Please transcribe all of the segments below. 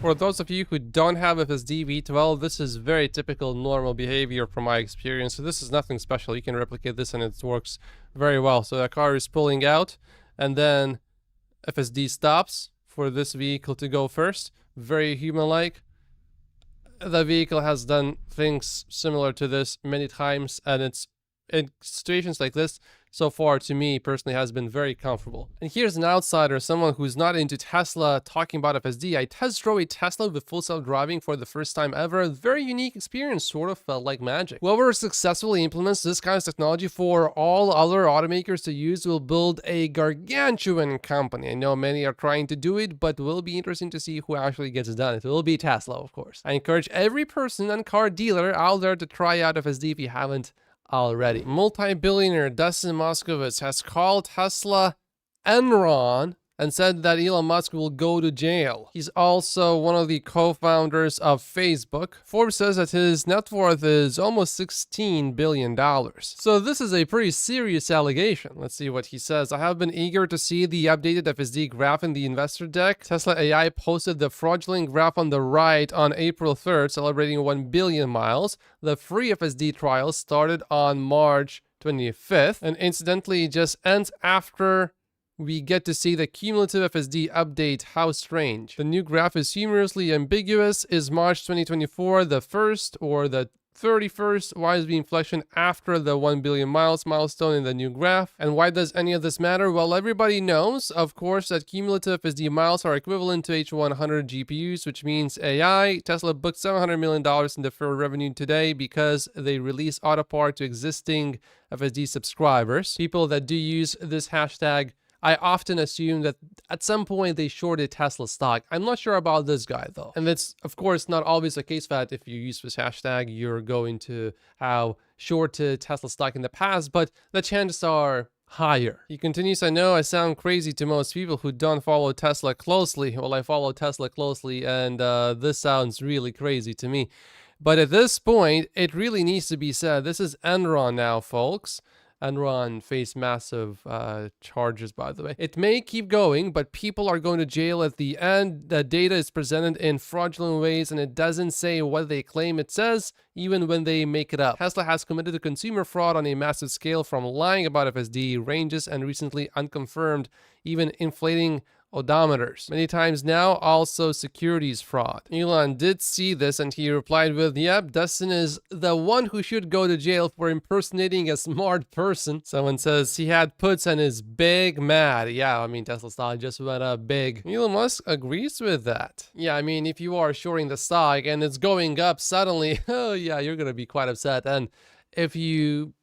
For those of you who don't have FSD V12, this is very typical normal behavior from my experience. So this is nothing special. You can replicate this and it works very well. So the car is pulling out and then FSD stops for this vehicle to go first. Very human-like. The vehicle has done things similar to this many times, and it's in situations like this, so far to me personally has been very comfortable. And here's an outsider, someone who's not into Tesla, talking about FSD. I test drove a Tesla with full self-driving for the first time ever. A very unique experience, sort of felt like magic. Whoever successfully implements this kind of technology for all other automakers to use will build a gargantuan company. I know many are trying to do it, but it will be interesting to see who actually gets it done. It will be Tesla, of course. I encourage every person and car dealer out there to try out FSD if you haven't already. Multi-billionaire Dustin Moskovitz has called Tesla Enron and said that Elon Musk will go to jail. He's also one of the co-founders of Facebook. Forbes says that his net worth is almost $16 billion. So this is a pretty serious allegation. Let's see what he says. I have been eager to see the updated FSD graph in the investor deck. Tesla AI posted the fraudulent graph on the right on April 3rd, celebrating 1 billion miles. The free FSD trial started on March 25th, and incidentally it just ends after we get to see the cumulative FSD update. How strange. The new graph is humorously ambiguous. Is March 2024 the first or the 31st? Why is the inflection after the 1 billion miles milestone in the new graph? And why does any of this matter? Well, everybody knows, of course, that cumulative FSD miles are equivalent to H100 GPUs, which means AI. Tesla booked $700 million in deferred revenue today because they release Autopart to existing FSD subscribers. People that do use this hashtag, I often assume that at some point they shorted Tesla stock. I'm not sure about this guy though. And it's of course not always the case that if you use this hashtag, you're going to have shorted Tesla stock in the past, but the chances are higher. He continues, I know I sound crazy to most people who don't follow Tesla closely. Well, I follow Tesla closely and this sounds really crazy to me. But at this point, it really needs to be said. This is Enron now, folks. Enron faced massive charges, by the way. It may keep going, but people are going to jail at the end. The data is presented in fraudulent ways, and it doesn't say what they claim it says, even when they make it up. Tesla has committed to consumer fraud on a massive scale, from lying about FSD ranges and recently unconfirmed, even inflating odometers. Many times now, also securities fraud. Elon did see this and he replied with, yep, Dustin is the one who should go to jail for impersonating a smart person. Someone says he had puts and is big mad. Yeah, I mean, Tesla stock just went up big. Elon Musk agrees with that. Yeah, I mean, if you are shorting the stock and it's going up suddenly, oh yeah, you're gonna be quite upset. And if you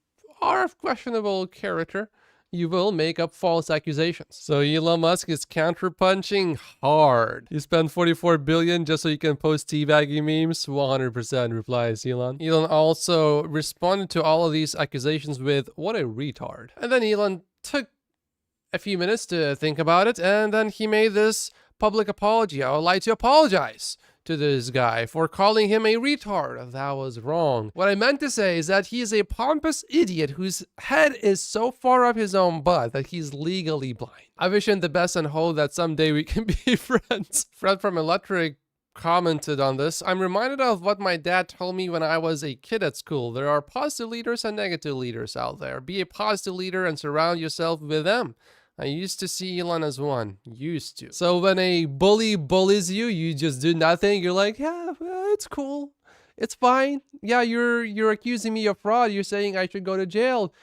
are of questionable character, you will make up false accusations. So Elon Musk is counterpunching hard. You spend $44 billion just so you can post teabagging memes? 100%, replies Elon. Elon also responded to all of these accusations with, what a retard. And then Elon took a few minutes to think about it, and then he made this public apology. I would like to apologize to this guy for calling him a retard. That was wrong. What I meant to say is that he is a pompous idiot whose head is so far up his own butt that he's legally blind. I wish him the best and hope that someday we can be friends. Fred from Electric commented on this. I'm reminded of what my dad told me when I was a kid at school. There are positive leaders and negative leaders out there. Be a positive leader and surround yourself with them. I used to see Elon as one. Used to. So when a bully bullies you, you just do nothing. You're like, yeah, it's cool. It's fine. Yeah, you're accusing me of fraud. You're saying I should go to jail.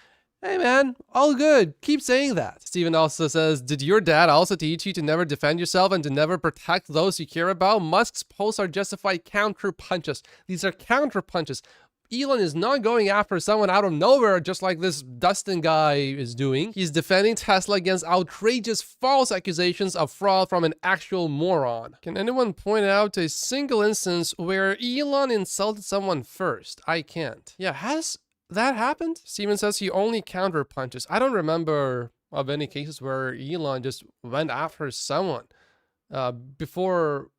Hey man, all good. Keep saying that. Steven also says, did your dad also teach you to never defend yourself and to never protect those you care about? Musk's posts are justified counter punches. These are counter punches. Elon is not going after someone out of nowhere just like this Dustin guy is doing. He's defending Tesla against outrageous false accusations of fraud from an actual moron. Can anyone point out a single instance where Elon insulted someone first? I can't. Yeah, has that happened? Steven says he only counter punches. I don't remember of any cases where Elon just went after someone before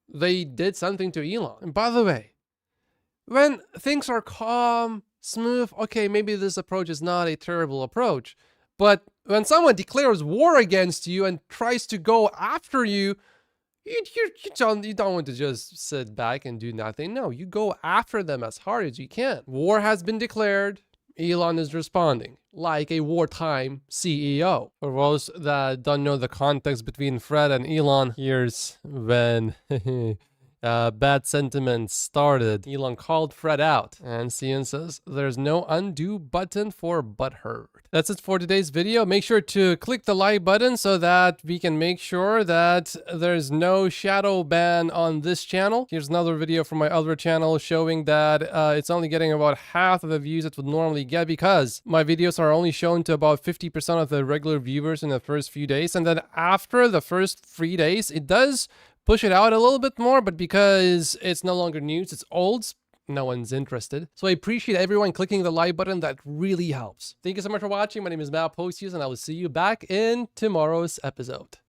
they did something to Elon. And by the way, when things are calm, smooth, okay, maybe this approach is not a terrible approach. But when someone declares war against you and tries to go after you, You don't want to just sit back and do nothing. No, you go after them as hard as you can. War has been declared. Elon is responding like a wartime CEO. For those that don't know the context between Fred and Elon, here's when bad sentiments started. Elon called Fred out, and CN says there's no undo button for butthurt. That's it for today's video. Make sure to click the like button so that we can make sure that there's no shadow ban on this channel. Here's another video from my other channel showing that it's only getting about half of the views it would normally get because my videos are only shown to about 50% of the regular viewers in the first few days. And then after the first 3 days, it does push it out a little bit more, but because it's no longer news, it's old, no one's interested. So I appreciate everyone clicking the like button. That really helps. Thank you so much for watching. My name is Accuses, and I will see you back in tomorrow's episode.